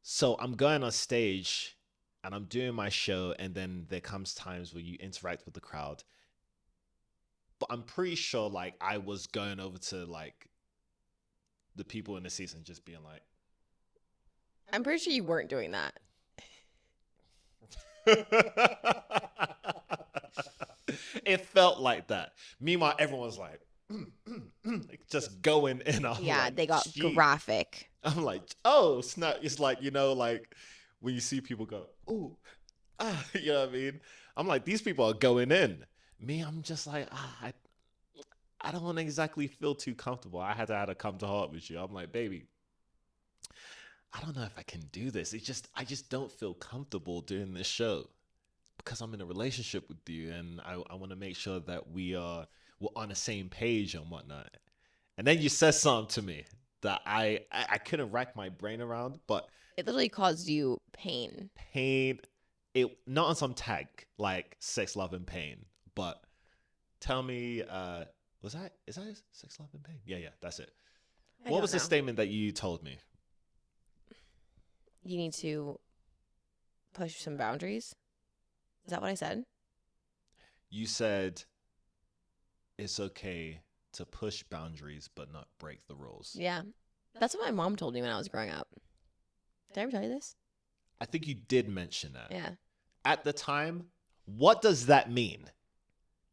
[SPEAKER 2] So I'm going on stage and I'm doing my show, and then there comes times where you interact with the crowd. But I'm pretty sure like I was going over to like the people in the seats and just being like,
[SPEAKER 1] I'm pretty sure you weren't doing that.
[SPEAKER 2] It felt like that. Meanwhile, everyone's like, like just going in.
[SPEAKER 1] Yeah,
[SPEAKER 2] like,
[SPEAKER 1] they got
[SPEAKER 2] "Gee."
[SPEAKER 1] graphic.
[SPEAKER 2] I'm like, oh snap! It's like, like when you see people go, ooh, you know what I mean? I'm like, these people are going in. Me, I'm just like, I don't exactly feel too comfortable. I had to come to heart with you. I'm like, baby, I don't know if I can do this. I just don't feel comfortable doing this show because I'm in a relationship with you, and I want to make sure that we're on the same page and whatnot. And then you said something to me that I couldn't rack my brain around, but
[SPEAKER 1] It literally caused you pain.
[SPEAKER 2] It not on some tag like sex, love, and pain, but tell me, is that sex, love, and pain? Yeah, that's it. What was the statement that you told me?
[SPEAKER 1] You need to push some boundaries. Is that what I said?
[SPEAKER 2] You said it's okay to push boundaries but not break the rules.
[SPEAKER 1] Yeah. That's what my mom told me when I was growing up. Did I ever tell you this?
[SPEAKER 2] I think you did mention that.
[SPEAKER 1] Yeah.
[SPEAKER 2] At the time, what does that mean?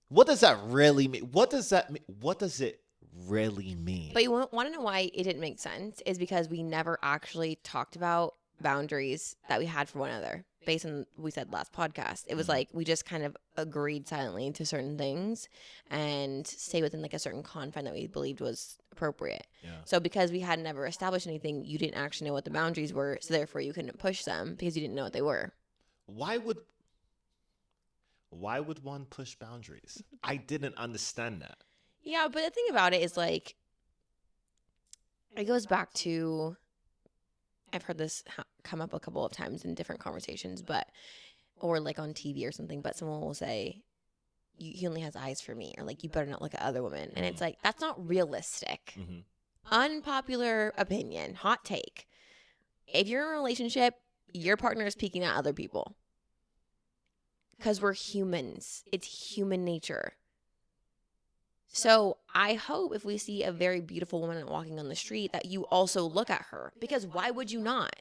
[SPEAKER 2] What does that really mean? What does that mean? What does it really mean?
[SPEAKER 1] But you want to know why it didn't make sense is because we never actually talked about boundaries that we had for one another based on what we said last podcast. It was like we just kind of agreed silently to certain things and stay within like a certain confine that we believed was appropriate.
[SPEAKER 2] Yeah.
[SPEAKER 1] So because we had never established anything, you didn't actually know what the boundaries were, so therefore you couldn't push them because you didn't know what they were.
[SPEAKER 2] Why would one push boundaries? I didn't understand that.
[SPEAKER 1] Yeah, but the thing about it is like it goes back to, I've heard this come up a couple of times in different conversations, or like on TV or something, but someone will say, he only has eyes for me, or like, you better not look at other women. And it's like, that's not realistic.
[SPEAKER 2] Mm-hmm.
[SPEAKER 1] Unpopular opinion, hot take. If you're in a relationship, your partner is peeking at other people. Because we're humans. It's human nature. So I hope if we see a very beautiful woman walking on the street that you also look at her. Because why would you not?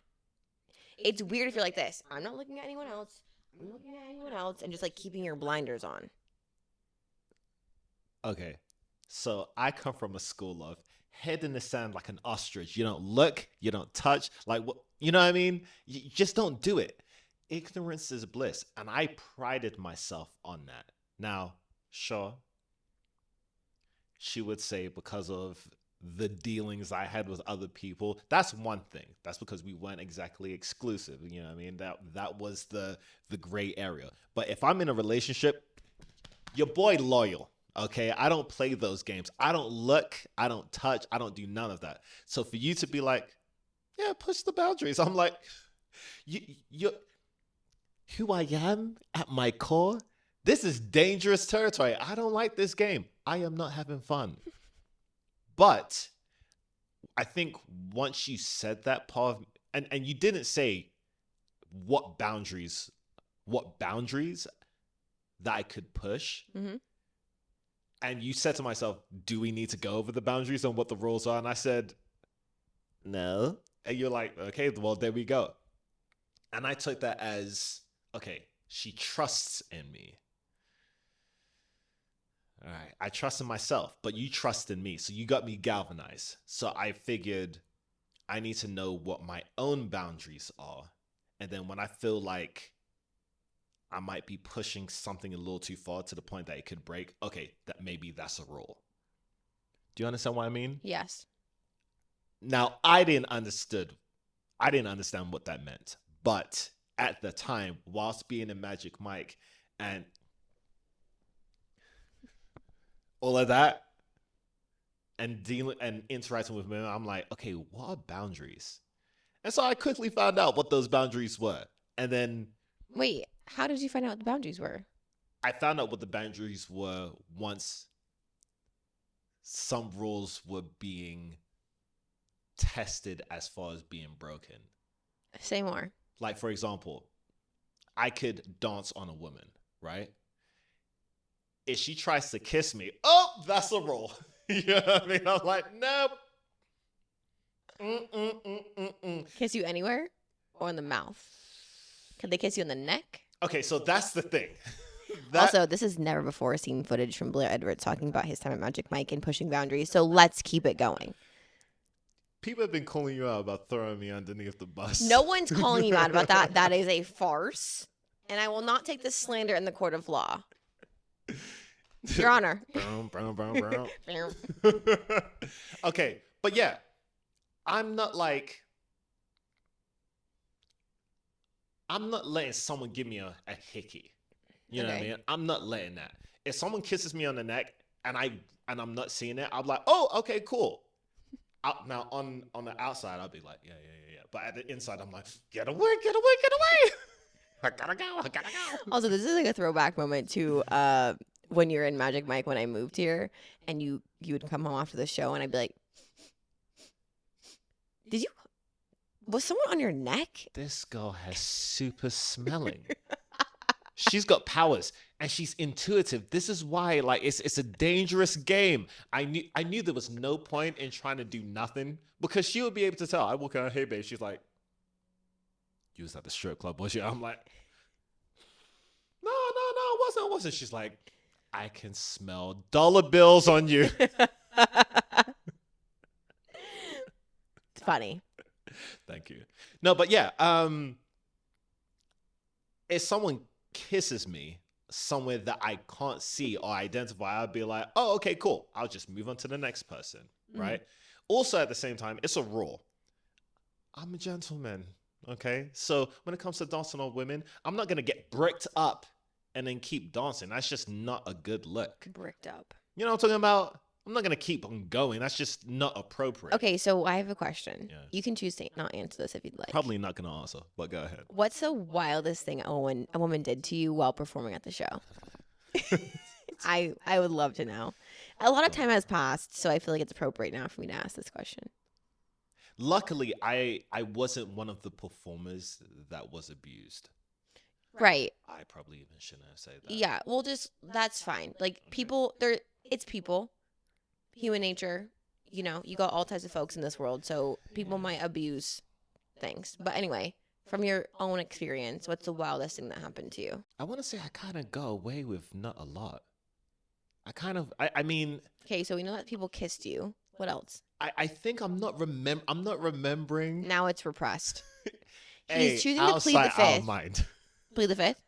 [SPEAKER 1] It's weird if you're like this. I'm not looking at anyone else. I'm looking at anyone else. And just like keeping your blinders on.
[SPEAKER 2] Okay. So I come from a school of head in the sand like an ostrich. You don't look. You don't touch. Like, what? You know what I mean? You just don't do it. Ignorance is bliss. And I prided myself on that. Now, sure, she would say because of the dealings I had with other people, that's one thing. That's because we weren't exactly exclusive. You know what I mean? That was the gray area. But if I'm in a relationship, your boy loyal. Okay, I don't play those games. I don't look, I don't touch, I don't do none of that. So for you to be like, yeah, push the boundaries. I'm like, you who I am at my core, this is dangerous territory. I don't like this game. I am not having fun. But I think once you said that part of, and you didn't say what boundaries that I could push.
[SPEAKER 1] Mm-hmm.
[SPEAKER 2] And you said to myself, do we need to go over the boundaries and what the rules are? And I said, no. And you're like, okay, well, there we go. And I took that as, okay, she trusts in me. All right. I trust in myself, but you trust in me. So you got me galvanized. So I figured I need to know what my own boundaries are. And then when I feel like I might be pushing something a little too far to the point that it could break, okay, that maybe that's a rule. Do you understand what I mean?
[SPEAKER 1] Yes.
[SPEAKER 2] Now, I didn't understand what that meant. But at the time, whilst being a Magic Mike and all of that and dealing and interacting with men, I'm like, okay, what are boundaries? And so I quickly found out what those boundaries were. And then
[SPEAKER 1] Wait, how did you find out what the boundaries were?
[SPEAKER 2] I found out what the boundaries were once some rules were being tested as far as being broken.
[SPEAKER 1] Say more.
[SPEAKER 2] Like, for example, I could dance on a woman, right? If she tries to kiss me, oh, that's a rule. You know what I mean? I'm like, nope.
[SPEAKER 1] Kiss you anywhere or in the mouth? Could they kiss you in the neck?
[SPEAKER 2] Okay, so that's the thing.
[SPEAKER 1] Also, this is never before seen footage from Blair Edwards talking about his time at Magic Mike and pushing boundaries. So let's keep it going.
[SPEAKER 2] People have been calling you out about throwing me underneath the bus.
[SPEAKER 1] No one's calling you out about that. That is a farce. And I will not take this slander in the court of law. Your Honor.
[SPEAKER 2] Okay, but yeah, I'm not letting someone give me a hickey. You know what I mean? I'm not letting that. If someone kisses me on the neck and I'm not seeing it, I'm like, oh, okay, cool. Now on the outside, I'll be like, yeah. But at the inside, I'm like, get away. I gotta go.
[SPEAKER 1] Also, this is like a throwback moment to when you're in Magic Mike when I moved here, and you would come home after the show, and I'd be like, was someone on your neck?
[SPEAKER 2] This girl has super smelling. She's got powers and she's intuitive. This is why, like, it's a dangerous game. I knew there was no point in trying to do nothing because she would be able to tell. I walk out, hey babe. She's like, you was at the strip club, was you? I'm like, no, it wasn't. She's like, I can smell dollar bills on you.
[SPEAKER 1] It's funny.
[SPEAKER 2] Thank you. No, but yeah, if someone kisses me somewhere that I can't see or identify, I'll be like, oh, okay, cool. I'll just move on to the next person, right? Also, at the same time, it's a rule. I'm a gentleman, okay? So when it comes to dancing on women, I'm not going to get bricked up and then keep dancing. That's just not a good look.
[SPEAKER 1] Bricked up.
[SPEAKER 2] You know what I'm talking about? I'm not going to keep on going. That's just not appropriate.
[SPEAKER 1] Okay, so I have a question.
[SPEAKER 2] Yeah.
[SPEAKER 1] You can choose to not answer this if you'd like.
[SPEAKER 2] Probably not going to answer, but go ahead.
[SPEAKER 1] What's the wildest thing a woman did to you while performing at the show? I would love to know. A lot of time has passed, so I feel like it's appropriate now for me to ask this question.
[SPEAKER 2] Luckily, I wasn't one of the performers that was abused.
[SPEAKER 1] Right.
[SPEAKER 2] I probably even shouldn't have said that.
[SPEAKER 1] Yeah, well, that's fine. Like, people, it's people. Human nature, you got all types of folks in this world, so people might abuse things. But anyway, from your own experience, what's the wildest thing that happened to you?
[SPEAKER 2] I want to say I kind of got away with not a lot. I mean.
[SPEAKER 1] Okay, so we know that people kissed you. What else?
[SPEAKER 2] I think I'm not remembering.
[SPEAKER 1] Now it's repressed.
[SPEAKER 2] Hey,
[SPEAKER 1] He's choosing to plead the fifth.
[SPEAKER 2] Mind.
[SPEAKER 1] Plead the fifth?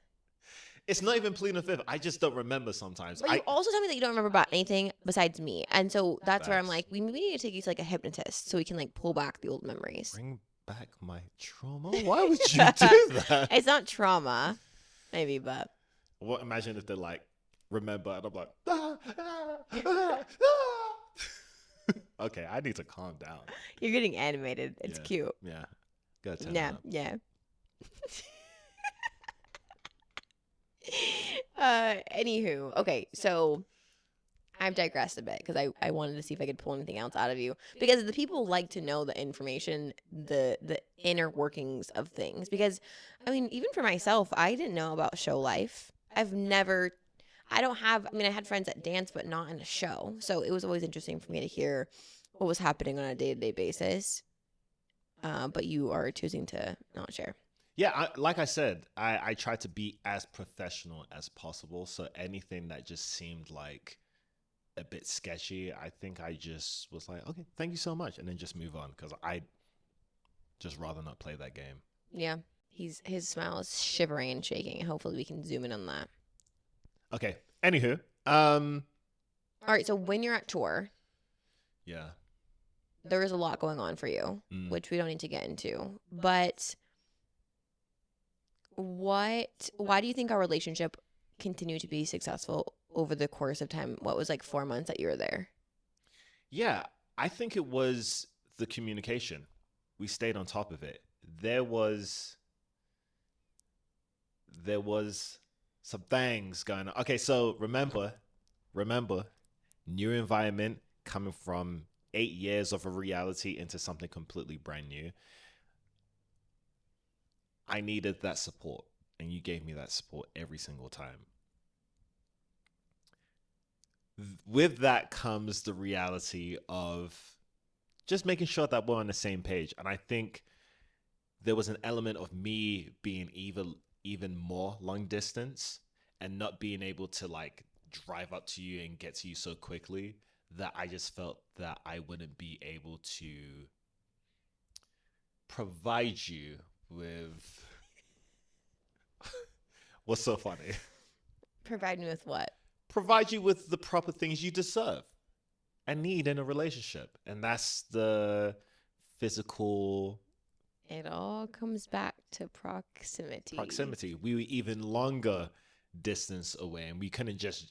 [SPEAKER 2] It's not even pleading the fifth. I just don't remember sometimes.
[SPEAKER 1] But you also tell me that you don't remember about anything besides me. And so that's where I'm like, we need to take you to like a hypnotist so we can like pull back the old memories.
[SPEAKER 2] Bring back my trauma? Why would you do that?
[SPEAKER 1] It's not trauma. Maybe, but.
[SPEAKER 2] Well, imagine if they're like, remember, and I'm like, okay, I need to calm down.
[SPEAKER 1] You're getting animated. It's cute.
[SPEAKER 2] Yeah. Go turn
[SPEAKER 1] Yeah,
[SPEAKER 2] it up.
[SPEAKER 1] yeah. Anywho, okay, so I've digressed a bit because I wanted to see if I could pull anything else out of you, because the people like to know the information, the inner workings of things, because I mean, even for myself, I didn't know about show life. I had friends that dance, but not in a show, so it was always interesting for me to hear what was happening on a day-to-day basis, but you are choosing to not share.
[SPEAKER 2] Yeah, like I said, I try to be as professional as possible. So anything that just seemed like a bit sketchy, I think I just was like, okay, thank you so much, and then just move on because I just rather not play that game.
[SPEAKER 1] Yeah. His smile is shivering and shaking. Hopefully we can zoom in on that.
[SPEAKER 2] Okay. Anywho,
[SPEAKER 1] All right, so when you're at tour,
[SPEAKER 2] yeah.
[SPEAKER 1] there is a lot going on for you, which we don't need to get into. But why do you think our relationship continued to be successful over the course of time? What was like 4 months that you were there?
[SPEAKER 2] Yeah, I think it was the communication. We stayed on top of it. There was some things going on. Okay, so remember, new environment coming from 8 years of a reality into something completely brand new. I needed that support, and you gave me that support every single time. With that comes the reality of just making sure that we're on the same page. And I think there was an element of me being even more long distance and not being able to like drive up to you and get to you so quickly that I just felt that I wouldn't be able to provide you with what's so funny?
[SPEAKER 1] Provide me with what?
[SPEAKER 2] Provide you with the proper things you deserve and need in a relationship. And that's the physical.
[SPEAKER 1] It all comes back to proximity.
[SPEAKER 2] We were even longer distance away, and we couldn't just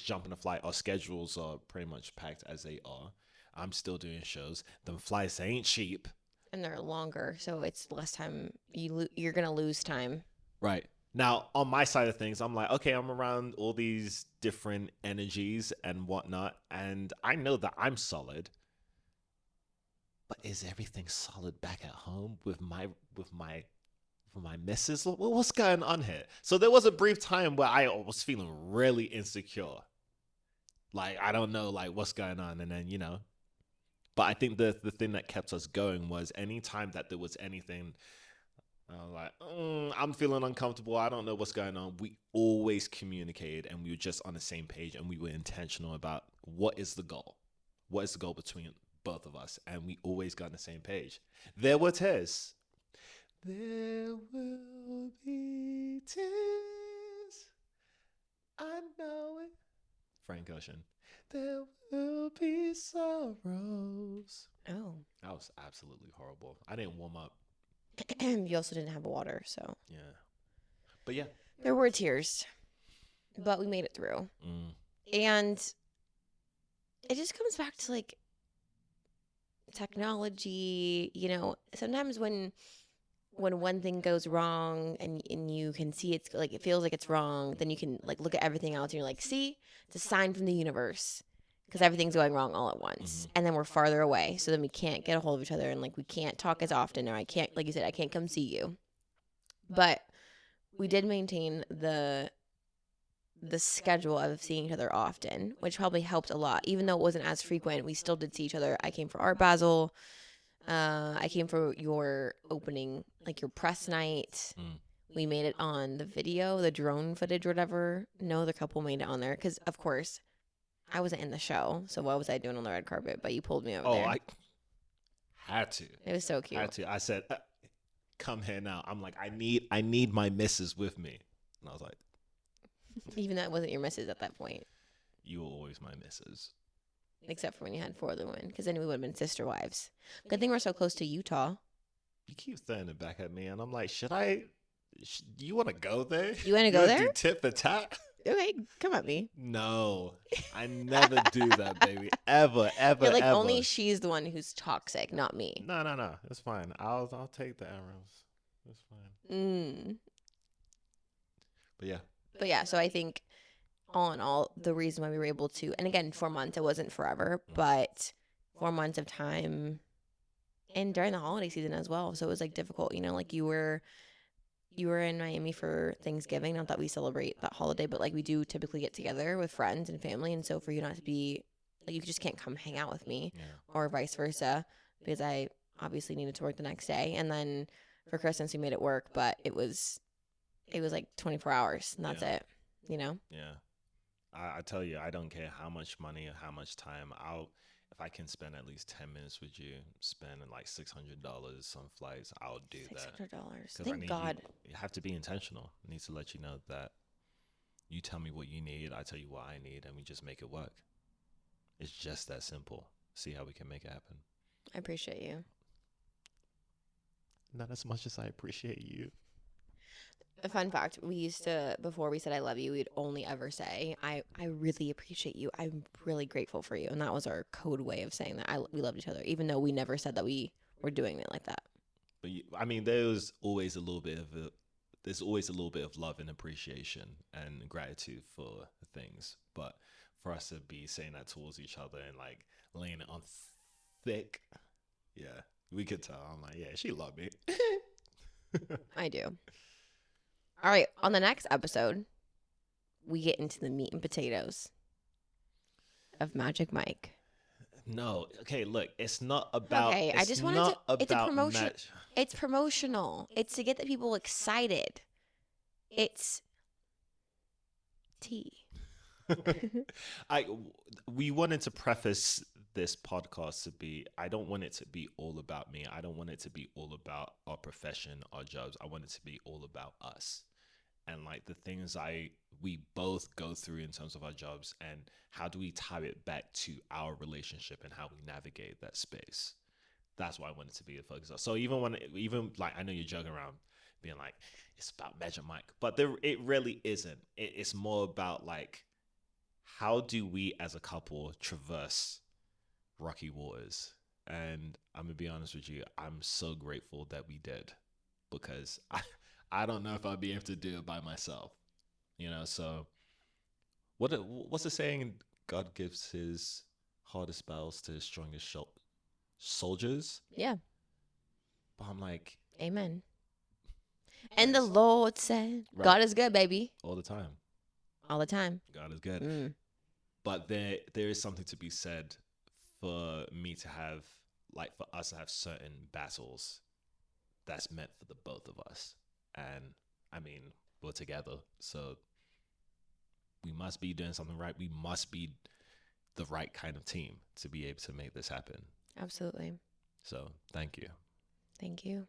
[SPEAKER 2] jump on a flight. Our schedules are pretty much packed as they are. I'm still doing shows. The flights ain't cheap.
[SPEAKER 1] And they're longer, so it's less time. You're gonna lose time.
[SPEAKER 2] Right. Now, on my side of things, I'm like, okay, I'm around all these different energies and whatnot, and I know that I'm solid. But is everything solid back at home with my missus? What's going on here? So there was a brief time where I was feeling really insecure. Like, I don't know, like, what's going on. And then, but I think the thing that kept us going was anytime that there was anything, I was like, I'm feeling uncomfortable. I don't know what's going on. We always communicated, and we were just on the same page, and we were intentional about what is the goal? What is the goal between both of us? And we always got on the same page. There were tears. There will be tears. I know it. Frank Ocean. There will be sorrows.
[SPEAKER 1] Oh.
[SPEAKER 2] That was absolutely horrible. I didn't warm up.
[SPEAKER 1] You also didn't have water, so.
[SPEAKER 2] Yeah. But yeah.
[SPEAKER 1] There were tears, but we made it through. And it just comes back to like technology, sometimes when one thing goes wrong and you can see it's like it feels like it's wrong, then you can like look at everything else and you're like, see, it's a sign from the universe because everything's going wrong all at once. And then we're farther away, so then we can't get a hold of each other and like we can't talk as often, or I can't, like you said, I can't come see you. But we did maintain the schedule of seeing each other often, which probably helped a lot. Even though it wasn't as frequent, we still did see each other. I came for Art Basel. I came for your opening, like your press night. We made it on the video, the drone footage, whatever. No, the couple made it on there because, of course, I wasn't in the show. So what was I doing on the red carpet? But you pulled me over there.
[SPEAKER 2] I had to.
[SPEAKER 1] It was so cute.
[SPEAKER 2] Had to. I said, come here now. I'm like, I need my missus with me. And I was like,
[SPEAKER 1] even though it wasn't your missus at that point.
[SPEAKER 2] You were always my missus.
[SPEAKER 1] Except for when you had 4 other women, because then we would have been sister wives. Good thing we're so close to Utah.
[SPEAKER 2] You keep throwing it back at me, and I'm like, you want to go there?
[SPEAKER 1] You want to go there?
[SPEAKER 2] Do tit for tat?
[SPEAKER 1] Okay, come at me.
[SPEAKER 2] No, I never do that, baby. Ever,
[SPEAKER 1] You're like,
[SPEAKER 2] ever.
[SPEAKER 1] only she's the one who's toxic, not me.
[SPEAKER 2] No. It's fine. I'll take the arrows. It's fine. But yeah.
[SPEAKER 1] So I think all in all, the reason why we were able to, and again, 4 months, it wasn't forever, but 4 months of time, and during the holiday season as well. So it was like difficult, like you were in Miami for Thanksgiving. Not that we celebrate that holiday, but like we do typically get together with friends and family. And so for you not to be like, you just can't come hang out with me, or vice versa, because I obviously needed to work the next day. And then for Christmas, we made it work, but it was like 24 hours and that's it,
[SPEAKER 2] Yeah. I tell you, I don't care how much money or how much time. If I can spend at least 10 minutes with you, spending like $600 on flights, I'll do that.
[SPEAKER 1] $600.
[SPEAKER 2] Because I
[SPEAKER 1] Thank
[SPEAKER 2] need you.
[SPEAKER 1] God.
[SPEAKER 2] You have to be intentional. I need to let you know that you tell me what you need, I tell you what I need, and we just make it work. It's just that simple. See how we can make it happen.
[SPEAKER 1] I appreciate you.
[SPEAKER 2] Not as much as I appreciate you.
[SPEAKER 1] A fun fact, we used to, before we said I love you, we'd only ever say, I really appreciate you. I'm really grateful for you. And that was our code way of saying that we loved each other, even though we never said that we were doing it like that.
[SPEAKER 2] But there's always a little bit of love and appreciation and gratitude for things. But for us to be saying that towards each other and like laying it on thick, yeah, we could tell. I'm like, yeah, she loved me.
[SPEAKER 1] I do. All right. On the next episode, we get into the meat and potatoes of Magic Mike.
[SPEAKER 2] No, okay, look, it's not about.
[SPEAKER 1] Okay, I just wanted
[SPEAKER 2] not
[SPEAKER 1] to. It's a
[SPEAKER 2] about
[SPEAKER 1] promotion. It's promotional. It's to get the people excited. It's tea.
[SPEAKER 2] We wanted to preface this podcast to be, I don't want it to be all about me. I don't want it to be all about our profession, our jobs. I want it to be all about us and like the things we both go through in terms of our jobs and how do we tie it back to our relationship and how we navigate that space. That's why I want it to be a focus. So even like, I know you're joking around being like, it's about Magic Mike, but it really isn't. It's more about like, how do we as a couple traverse rocky waters? And I'm gonna be honest with you, I'm so grateful that we did, because I don't know if I'd be able to do it by myself, so what's the saying? God gives his hardest battles to his strongest soldiers.
[SPEAKER 1] Yeah.
[SPEAKER 2] But I'm like,
[SPEAKER 1] amen. And the Lord said, right. God is good, baby.
[SPEAKER 2] All the time.
[SPEAKER 1] All the time.
[SPEAKER 2] God is good. But there is something to be said for me to have, like, for us to have certain battles that's meant for the both of us. And I mean, we're together, so we must be doing something right. We must be the right kind of team to be able to make this happen.
[SPEAKER 1] Absolutely.
[SPEAKER 2] So thank you.
[SPEAKER 1] Thank you.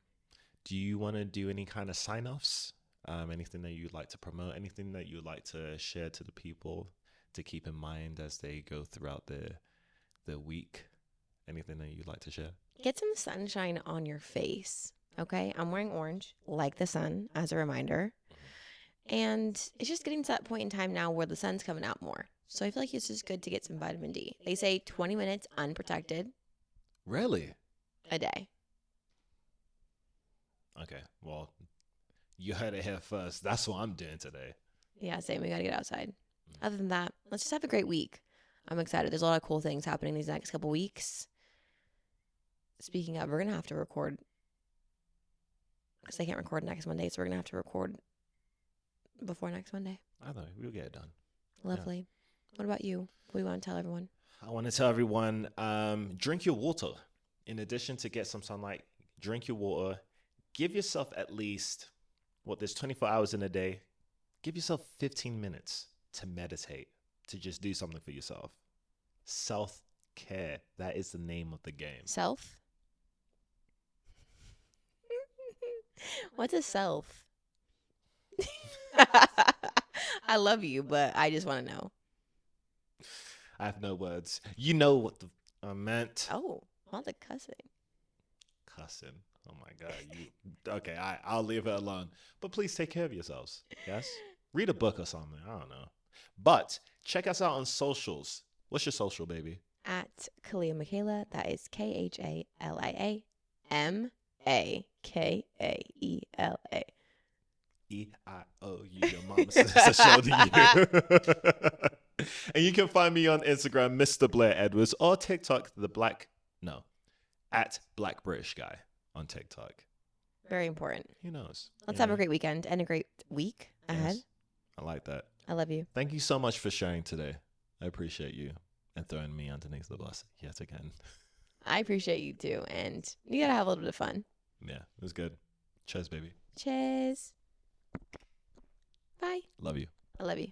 [SPEAKER 2] Do you want to do any kind of sign-offs? Anything that you'd like to promote? Anything that you'd like to share to the people to keep in mind as they go throughout the week? Anything that you'd like to share?
[SPEAKER 1] Get some sunshine on your face, okay? I'm wearing orange, like the sun, as a reminder. And it's just getting to that point in time now where the sun's coming out more. So I feel like it's just good to get some vitamin D. They say 20 minutes unprotected.
[SPEAKER 2] Really?
[SPEAKER 1] A day.
[SPEAKER 2] Okay, well, you heard it here first. That's what I'm doing today.
[SPEAKER 1] Yeah, same. We got to get outside. Other than that, let's just have a great week. I'm excited. There's a lot of cool things happening these next couple weeks. Speaking of, we're going to have to record, because I can't record next Monday, so we're going to have to record before next Monday.
[SPEAKER 2] I know. We'll get it done.
[SPEAKER 1] Lovely. Yeah. What about you? What do you want to tell everyone?
[SPEAKER 2] I want to tell everyone, drink your water. In addition to get some sunlight, drink your water. Give yourself at least, there's 24 hours in a day. Give yourself 15 minutes to meditate, to just do something for yourself. Self-care. That is the name of the game.
[SPEAKER 1] Self? What's a self? I love you, but I just want to know.
[SPEAKER 2] I have no words. You know what I meant.
[SPEAKER 1] Oh, all the cussing.
[SPEAKER 2] Cussing. Oh my God. Okay, I'll leave it alone. But please take care of yourselves. Yes? Read a book or something. I don't know. But check us out on socials. What's your social, baby?
[SPEAKER 1] At Khalia Michaela. That is KHALIA MAKAELA.
[SPEAKER 2] EIOU. Your mom says a show to you. And you can find me on Instagram, Mr. Blair Edwards, or TikTok, at Black British Guy on TikTok.
[SPEAKER 1] Very important.
[SPEAKER 2] Who knows?
[SPEAKER 1] Let's have a great weekend and a great week ahead.
[SPEAKER 2] Yes, I like that.
[SPEAKER 1] I love you.
[SPEAKER 2] Thank you so much for sharing today. I appreciate you and throwing me underneath the bus yet again.
[SPEAKER 1] I appreciate you too. And you got to have a little bit of fun.
[SPEAKER 2] Yeah, it was good. Cheers, baby.
[SPEAKER 1] Cheers. Bye.
[SPEAKER 2] Love you.
[SPEAKER 1] I love you.